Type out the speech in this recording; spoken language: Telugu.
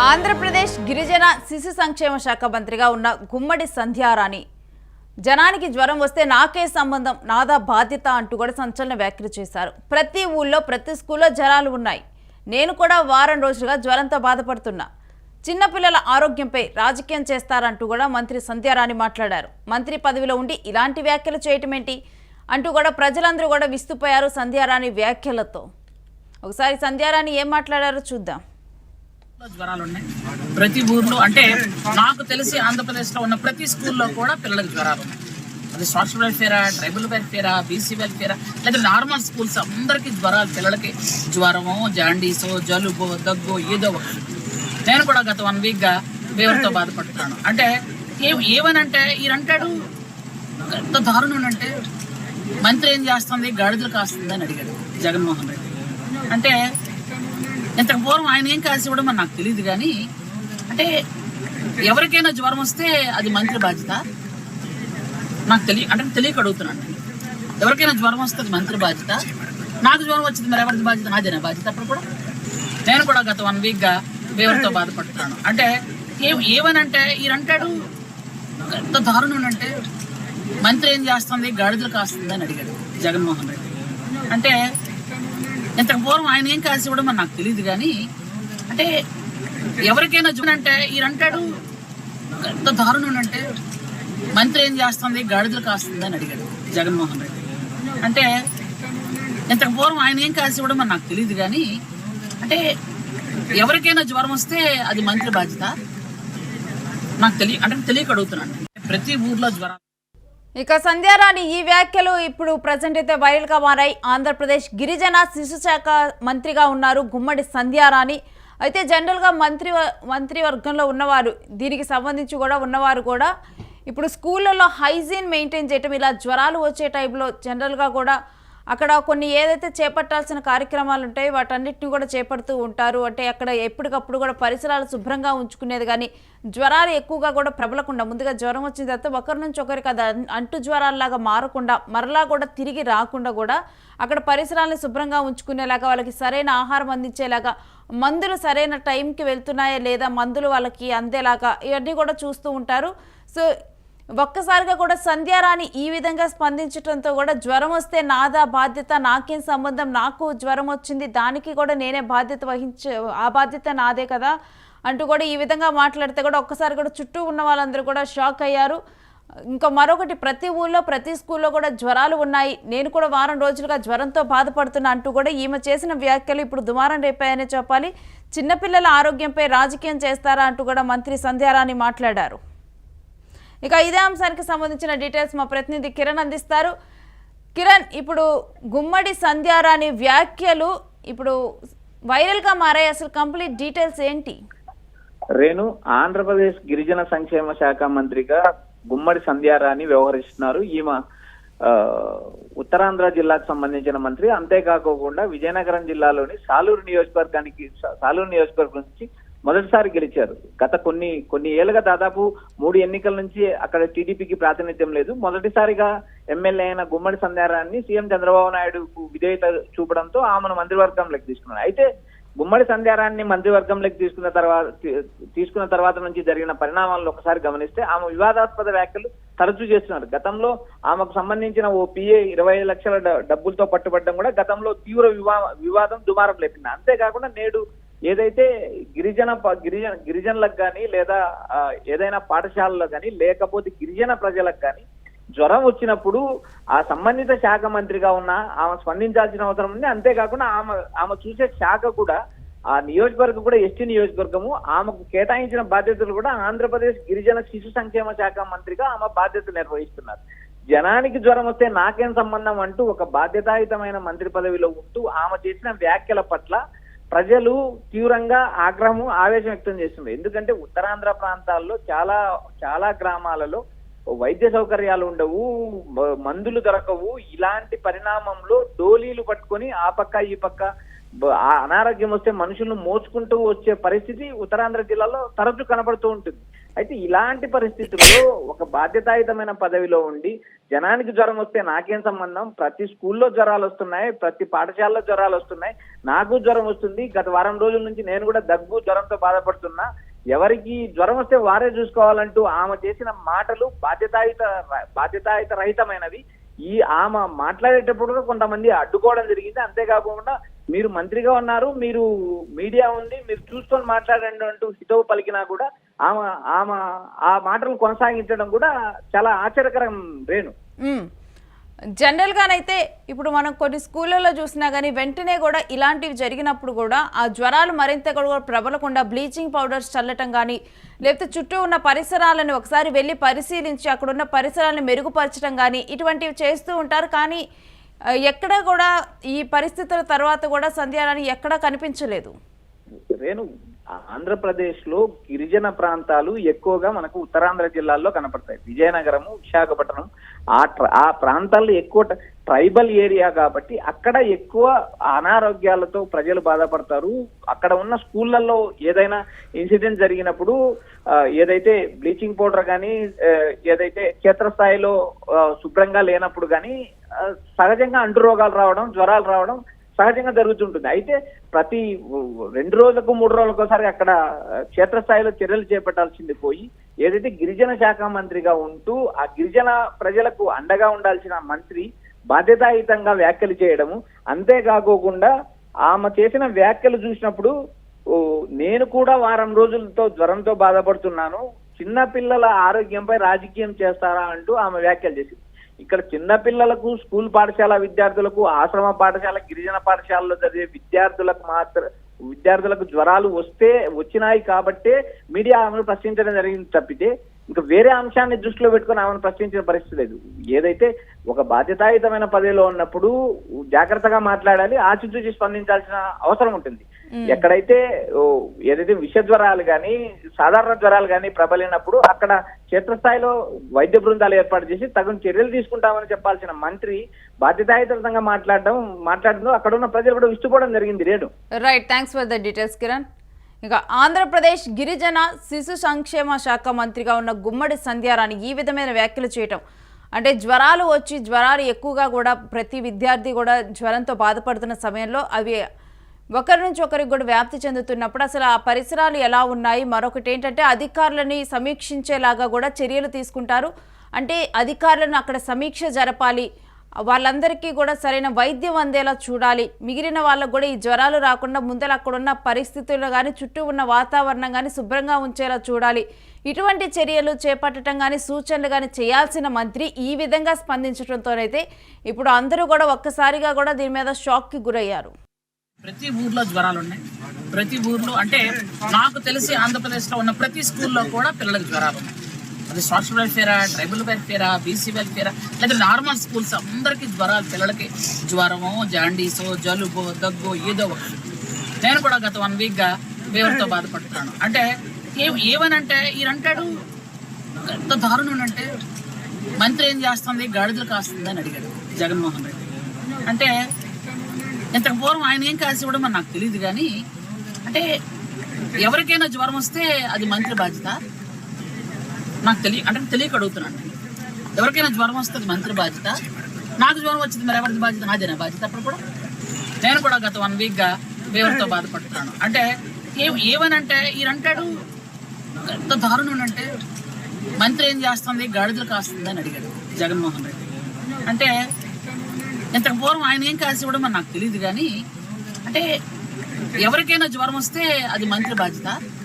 ఆంధ్రప్రదేశ్ గిరిజన శిశు సంక్షేమ శాఖ మంత్రిగా ఉన్న గుమ్మడి సంధ్యారాణి జనానికి జ్వరం వస్తే నాకే సంబంధం, నాదా బాధ్యత అంటూ కూడా సంచలన వ్యాఖ్యలు చేశారు. ప్రతి ఊళ్ళో ప్రతి స్కూల్లో జ్వరాలు ఉన్నాయి. నేను కూడా వారం రోజులుగా జ్వరంతో బాధపడుతున్నా. చిన్నపిల్లల ఆరోగ్యంపై రాజకీయం చేస్తారంటూ కూడా మంత్రి సంధ్యారాణి మాట్లాడారు. మంత్రి పదవిలో ఉండి ఇలాంటి వ్యాఖ్యలు చేయటం ఏంటి అంటూ కూడా ప్రజలందరూ కూడా విస్తుపోయారు సంధ్యారాణి వ్యాఖ్యలతో. ఒకసారి సంధ్యారాణి ఏం మాట్లాడారో చూద్దాం. జ్వరాలు ఉన్నాయి ప్రతి ఊర్లో. అంటే నాకు తెలిసి ఆంధ్రప్రదేశ్ లో ఉన్న ప్రతి స్కూల్లో కూడా పిల్లలకు జ్వరాలు ఉన్నాయి. అది సోషల్ వెల్ఫేరా, ట్రైబల్ వెల్ఫేరా, బీసీ వెల్ఫేరా, లేదా నార్మల్ స్కూల్స్ అందరికీ జ్వరాలు. పిల్లలకి జ్వరమో, జాండీసో, జలుబో, దగ్గో ఏదో ఒకటి. నేను కూడా గత 1 వీక్ గా ఫీవర్తో బాధపడుతున్నాను. అంటే ఏమనంటే ఈయనంటాడు ఎంత దారుణం అంటే మంత్రి ఏం చేస్తుంది, గాడిదలు కాస్తుంది అని అడిగాడు జగన్మోహన్ రెడ్డి. అంటే ఇంతకు పూర్వం ఆయన ఏం కాల్సి ఇవ్వడం అని నాకు తెలియదు. కానీ అంటే ఎవరికైనా జ్వరం వస్తే అది మంత్రి బాధ్యత నాకు తెలియక అడుగుతున్నాను. ఎవరికైనా జ్వరం వస్తే అది మంత్రి బాధ్యత. నాకు జ్వరం వచ్చింది, మరి ఎవరిది బాధ్యత? నాదేనా బాధ్యత? అప్పుడు కూడా నేను కూడా గత 1 వీక్ గా ఫీవర్తో బాధపడుతున్నాను. అంటే ఏమనంటే ఈయనంటాడు ఎంత దారుణం అంటే మంత్రి ఏం చేస్తుంది, గాడిదలు కాస్తుంది అని అడిగాడు జగన్మోహన్ రెడ్డి. అంటే ఇంతకు పూర్వం ఆయన ఏం కాల్సి ఇవ్వడం అని నాకు తెలియదు. కానీ అంటే ఎవరికైనా జ్వరం అంటే ఈయనంటాడు ఎంత దారుణం అంటే మంత్రి ఏం చేస్తుంది, గాడిదలు కాస్తుంది అని అడిగాడు జగన్మోహన్ రెడ్డి. అంటే ఇంతకు పూర్వం ఆయన ఏం కాల్సి ఇవ్వడం అని నాకు తెలియదు. కానీ అంటే ఎవరికైనా జ్వరం వస్తే అది మంత్రి బాధ్యత నాకు తెలియక అడుగుతున్నాను. ప్రతి ఊర్లో జ్వరం. ఇక సంధ్యారాణి ఈ వ్యాఖ్యలు ఇప్పుడు ప్రజెంట్ అయితే వైరల్ గా మారాయి. ఆంధ్రప్రదేశ్ గిరిజన శిశు శాఖ మంత్రిగా ఉన్నారు గుమ్మడి సంధ్యారాణి. అయితే జనరల్గా మంత్రివర్గంలో ఉన్నవారు, దీనికి సంబంధించి కూడా ఉన్నవారు కూడా ఇప్పుడు స్కూళ్ళలో హైజీన్ మెయింటైన్ చేయటం, ఇలా జ్వరాలు వచ్చే టైంలో జనరల్గా కూడా అక్కడ కొన్ని ఏదైతే చేపట్టాల్సిన కార్యక్రమాలు ఉంటాయో వాటన్నిటిని కూడా చేపడుతూ ఉంటారు. అంటే అక్కడ ఎప్పటికప్పుడు కూడా పరిసరాలు శుభ్రంగా ఉంచుకునేది. కానీ జ్వరాలు ఎక్కువగా కూడా ప్రబలకుండా, ముందుగా జ్వరం వచ్చిన తర్వాత ఒకరి నుంచి ఒకరికి అది అంటు జ్వరాల్లాగా మారకుండా, మరలా కూడా తిరిగి రాకుండా కూడా అక్కడ పరిసరాలను శుభ్రంగా ఉంచుకునేలాగా, వాళ్ళకి సరైన ఆహారం అందించేలాగా, మందులు సరైన టైంకి వెళ్తున్నాయా లేదా మందులు వాళ్ళకి అందేలాగా ఇవన్నీ కూడా చూస్తూ ఉంటారు. సో ఒక్కసారిగా కూడా సంధ్యారాణి ఈ విధంగా స్పందించడంతో కూడా జ్వరం వస్తే నాదా బాధ్యత, నాకేం సంబంధం, నాకు జ్వరం వచ్చింది దానికి కూడా నేనే బాధ్యత ఆ బాధ్యత నాదే కదా అంటూ కూడా ఈ విధంగా మాట్లాడితే కూడా ఒక్కసారి కూడా చుట్టూ ఉన్న వాళ్ళందరూ కూడా షాక్ అయ్యారు. ఇంకా మరొకటి, ప్రతి ఊళ్ళో ప్రతి స్కూల్లో కూడా జ్వరాలు ఉన్నాయి. నేను కూడా వారం రోజులుగా జ్వరంతో బాధపడుతున్నా అంటూ కూడా ఈమె చేసిన వ్యాఖ్యలు ఇప్పుడు దుమారం రేపాయనే చెప్పాలి. చిన్నపిల్లల ఆరోగ్యంపై రాజకీయం చేస్తారా అంటూ కూడా మంత్రి సంధ్యారాణి మాట్లాడారు. ఇక ఇదే అంశానికి సంబంధించిన డీటెయిల్స్ మా ప్రతినిధి కిరణ్ అందిస్తారు. కిరణ్, ఇప్పుడు గుమ్మడి సంధ్యారాణి వ్యాఖ్యలు ఇప్పుడు వైరల్గా మారాయి. అసలు కంప్లీట్ డీటెయిల్స్ ఏంటి? రేణు, ఆంధ్రప్రదేశ్ గిరిజన సంక్షేమ శాఖ మంత్రిగా గుమ్మడి సంధ్యారాణి వ్యవహరిస్తున్నారు. ఈమె ఉత్తరాంధ్ర జిల్లాకు సంబంధించిన మంత్రి. అంతేకాకుండా విజయనగరం జిల్లాలోని సాలూరు నియోజకవర్గం నుంచి మొదటిసారి గెలిచారు. గత కొన్ని ఏళ్ళుగా దాదాపు 3 ఎన్నికల నుంచి అక్కడ టీడీపీకి ప్రాతినిధ్యం లేదు. మొదటిసారిగా ఎమ్మెల్యే అయిన గుమ్మడి సంధ్యారాణి సీఎం చంద్రబాబు నాయుడుకు విధేయత చూపడంతో ఆమెను మంత్రివర్గంలోకి తీసుకున్నారు. అయితే గుమ్మడి సంధ్యారాణి మంత్రివర్గంలోకి తీసుకున్న తర్వాత నుంచి జరిగిన పరిణామాలను ఒకసారి గమనిస్తే ఆమె వివాదాస్పద వ్యాఖ్యలు తరచూ చేస్తున్నారు. గతంలో ఆమెకు సంబంధించిన ఓ పిఏ 25 లక్షల డబ్బులతో పట్టుబడడం కూడా గతంలో తీవ్ర వివాదం దుమారం లేపింది. అంతేకాకుండా నేడు ఏదైతే గిరిజనులకు కానీ లేదా ఏదైనా పాఠశాలలో కానీ లేకపోతే గిరిజన ప్రజలకు కానీ జ్వరం వచ్చినప్పుడు ఆ సంబంధిత శాఖ మంత్రిగా ఉన్న ఆమె స్పందించాల్సిన అవసరం ఉంది. అంతేకాకుండా ఆమె చూసే శాఖ కూడా, ఆ నియోజకవర్గం కూడా ఎస్టీ నియోజకవర్గము, ఆమెకు కేటాయించిన బాధ్యతలు కూడా ఆంధ్రప్రదేశ్ గిరిజన శిశు సంక్షేమ శాఖ మంత్రిగా ఆమె బాధ్యతలు నిర్వహిస్తున్నారు. జనానికి జ్వరం వస్తే నాకేం సంబంధం అంటూ ఒక బాధ్యతాయుతమైన మంత్రి పదవిలో ఉంటూ ఆమె చేసిన వ్యాఖ్యల పట్ల ప్రజలు తీవ్రంగా ఆవేశం వ్యక్తం చేస్తున్నారు. ఎందుకంటే ఉత్తరాంధ్ర ప్రాంతాల్లో చాలా గ్రామాలలో వైద్య సౌకర్యాలు ఉండవు, మందులు దొరకవు. ఇలాంటి పరిణామంలో డోలీలు పట్టుకొని ఆ పక్క ఈ పక్క అనారోగ్యం వస్తే మనుషులను మోసుకుంటూ వచ్చే పరిస్థితి ఉత్తరాంధ్ర జిల్లాలో తరచూ కనబడుతూ ఉంటుంది. అయితే ఇలాంటి పరిస్థితుల్లో ఒక బాధ్యతాయుతమైన పదవిలో ఉండి జనానికి జ్వరం వస్తే నాకేం సంబంధం, ప్రతి స్కూల్లో జ్వరాలు వస్తున్నాయి, ప్రతి పాఠశాలలో జ్వరాలు వస్తున్నాయి, నాకు జ్వరం వస్తుంది, గత వారం రోజుల నుంచి నేను కూడా దగ్గు జ్వరంతో బాధపడుతున్నా, ఎవరికి జ్వరం వస్తే వారే చూసుకోవాలంటూ ఆమె చేసిన మాటలు బాధ్యతాయుత రహితమైనవి. ఆమె మాట్లాడేటప్పుడు కొంతమంది అడ్డుకోవడం జరిగింది. అంతేకాకుండా మీరు మంత్రిగా ఉన్నారు, మీరు మీడియా ఉంది, మీరు చూసుకొని మాట్లాడండి అంటూ హితవు పలికినా కూడా ఆమె ఆ మాటలు కొనసాగించడం కూడా చాలా ఆశ్చర్యకరం రేణు. జనరల్ గానైతే ఇప్పుడు మనం కొన్ని స్కూళ్ళలో చూసినా కానీ వెంటనే కూడా ఇలాంటివి జరిగినప్పుడు కూడా ఆ జ్వరాలు మరింత కూడా ప్రబలకుండా బ్లీచింగ్ పౌడర్స్ చల్లటం కానీ లేకపోతే చుట్టూ ఉన్న పరిసరాలను ఒకసారి వెళ్ళి పరిశీలించి అక్కడున్న పరిసరాలను మెరుగుపరచడం కానీ ఇటువంటివి చేస్తూ ఉంటారు. కానీ ఎక్కడ కూడా ఈ పరిస్థితుల తర్వాత కూడా సంధ్యారాణి ఎక్కడా కనిపించలేదు. రేణు, ఆంధ్రప్రదేశ్ లో గిరిజన ప్రాంతాలు ఎక్కువగా మనకు ఉత్తరాంధ్ర జిల్లాల్లో కనపడతాయి. విజయనగరము, విశాఖపట్నం ఆ ప్రాంతాల్లో ఎక్కువ ట్రైబల్ ఏరియా కాబట్టి అక్కడ ఎక్కువ అనారోగ్యాలతో ప్రజలు బాధపడతారు. అక్కడ ఉన్న స్కూళ్ళల్లో ఏదైనా ఇన్సిడెంట్ జరిగినప్పుడు ఏదైతే బ్లీచింగ్ పౌడర్ కానీ ఏదైతే క్షేత్రస్థాయిలో శుభ్రంగా లేనప్పుడు కానీ సహజంగా అంటు రోగాలు రావడం, జ్వరాలు రావడం సహజంగా జరుగుతుంటుంది. అయితే ప్రతి 2 రోజులకు 3 రోజులకు ఒకసారి అక్కడ క్షేత్రస్థాయిలో చర్యలు చేపట్టాల్సింది పోయి ఏదైతే గిరిజన శాఖ మంత్రిగా ఉంటూ ఆ గిరిజన ప్రజలకు అండగా ఉండాల్సిన మంత్రి బాధ్యతాయుతంగా వ్యాఖ్యలు చేయడము, అంతేకాకోకుండా ఆమె చేసిన వ్యాఖ్యలు చూసినప్పుడు నేను కూడా వారం రోజులతో జ్వరంతో బాధపడుతున్నాను, చిన్న పిల్లల ఆరోగ్యంపై రాజకీయం చేస్తారా అంటూ ఆమె వ్యాఖ్యలు చేసింది. ఇక్కడ చిన్న పిల్లలకు, స్కూల్ పాఠశాల విద్యార్థులకు, ఆశ్రమ పాఠశాల, గిరిజన పాఠశాలలో చదివే విద్యార్థులకు జ్వరాలు వచ్చినాయి కాబట్టే మీడియా ఆమెను ప్రశ్నించడం జరిగింది తప్పితే ఇంకా వేరే అంశాన్ని దృష్టిలో పెట్టుకుని ఆమెను ప్రశ్నించిన పరిస్థితి లేదు. ఏదైతే ఒక బాధ్యతాయుతమైన పదవిలో ఉన్నప్పుడు జాగ్రత్తగా మాట్లాడాలి, ఆచితూచి స్పందించాల్సిన అవసరం ఉంటుంది. ఎక్కడైతే ఏదైతే విష జ్వరాలు కానీ సాధారణ జ్వరాలు కానీ ప్రబలినప్పుడు అక్కడ క్షేత్రస్థాయిలో వైద్య బృందాలు ఏర్పాటు చేసి తగిన చర్యలు తీసుకుంటామని చెప్పాల్సిన మంత్రి బాధ్యతాయుతంగా మాట్లాడడం అక్కడ ఉన్న ప్రజలు కూడా విస్తుపోవడం జరిగింది. Renu, right, thanks for the details Kiran. ఇక ఆంధ్రప్రదేశ్ గిరిజన శిశు సంక్షేమ శాఖ మంత్రిగా ఉన్న గుమ్మడి సంధ్యారాణి ఈ విధమైన వ్యాఖ్యలు చేయటం అంటే జ్వరాలు ఎక్కువగా కూడా ప్రతి విద్యార్థి కూడా జ్వరంతో బాధపడుతున్న సమయంలో అవి ఒకరి నుంచి ఒకరికి కూడా వ్యాప్తి చెందుతున్నప్పుడు అసలు ఆ పరిసరాలు ఎలా ఉన్నాయి, మరొకటి ఏంటంటే అధికారులని సమీక్షించేలాగా కూడా చర్యలు తీసుకుంటారు. అంటే అధికారులను అక్కడ సమీక్ష జరపాలి, వాళ్ళందరికీ కూడా సరైన వైద్యం అందేలా చూడాలి, మిగిలిన వాళ్ళకు కూడా ఈ జ్వరాలు రాకుండా ముందర అక్కడున్న పరిస్థితులు కానీ చుట్టూ ఉన్న వాతావరణం కానీ శుభ్రంగా ఉంచేలా చూడాలి. ఇటువంటి చర్యలు చేపట్టడం కానీ సూచనలు కానీ చేయాల్సిన మంత్రి ఈ విధంగా స్పందించడంతోనైతే ఇప్పుడు అందరూ కూడా ఒక్కసారిగా కూడా దీని మీద షాక్కి గురయ్యారు. ప్రతి ఊర్లో జ్వరాలు ఉన్నాయి. ప్రతి ఊర్లో అంటే నాకు తెలిసి ఆంధ్రప్రదేశ్లో ఉన్న ప్రతి స్కూల్లో కూడా పిల్లలకు జ్వరాలు ఉన్నాయి. అది సోషల్ వెల్ఫేరా, ట్రైబల్ వెల్ఫేరా, బీసీ వెల్ఫేరా, లేదా నార్మల్ స్కూల్స్ అందరికీ జ్వరాలు, పిల్లలకి జ్వరమో, జాండీసో, జలుబో, దగ్గో ఏదో ఒకటి. నేను కూడా గత 1 వీక్గా ఫీవర్తో బాధపడుతున్నాను. అంటే ఏమనంటే ఈయనంటాడు ఎంత దారుణం అంటే మంత్రి ఏం చేస్తుంది, గాడిదలు కాస్తుంది అని అడిగాడు జగన్మోహన్ రెడ్డి. అంటే ఇంతకు పూర్వం ఆయన ఏం కాసి ఇవ్వడం అని నాకు తెలియదు. కానీ అంటే ఎవరికైనా జ్వరం వస్తే అది మంత్రి బాధ్యత నాకు తెలియక అడుగుతున్నాను. ఎవరికైనా జ్వరం వస్తే అది మంత్రి బాధ్యత, నాకు జ్వరం వచ్చింది మరి ఎవరిది బాధ్యత? నాదేనా బాధ్యత? అప్పుడు కూడా నేను కూడా గత 1 వీక్గా ఫీవర్తో బాధపడుతున్నాను. అంటే ఏమనంటే ఈయనంటాడు ఎంత దారుణం అంటే మంత్రి ఏం చేస్తుంది, గాడిదలు కాస్తుంది అని అడిగాడు జగన్మోహన్ రెడ్డి. అంటే ఇంతకు పూర్వం ఆయన ఏం కాసి ఇవ్వడం అని నాకు తెలియదు. కానీ అంటే ఎవరికైనా జ్వరం వస్తే అది మంత్రి బాధ్యత,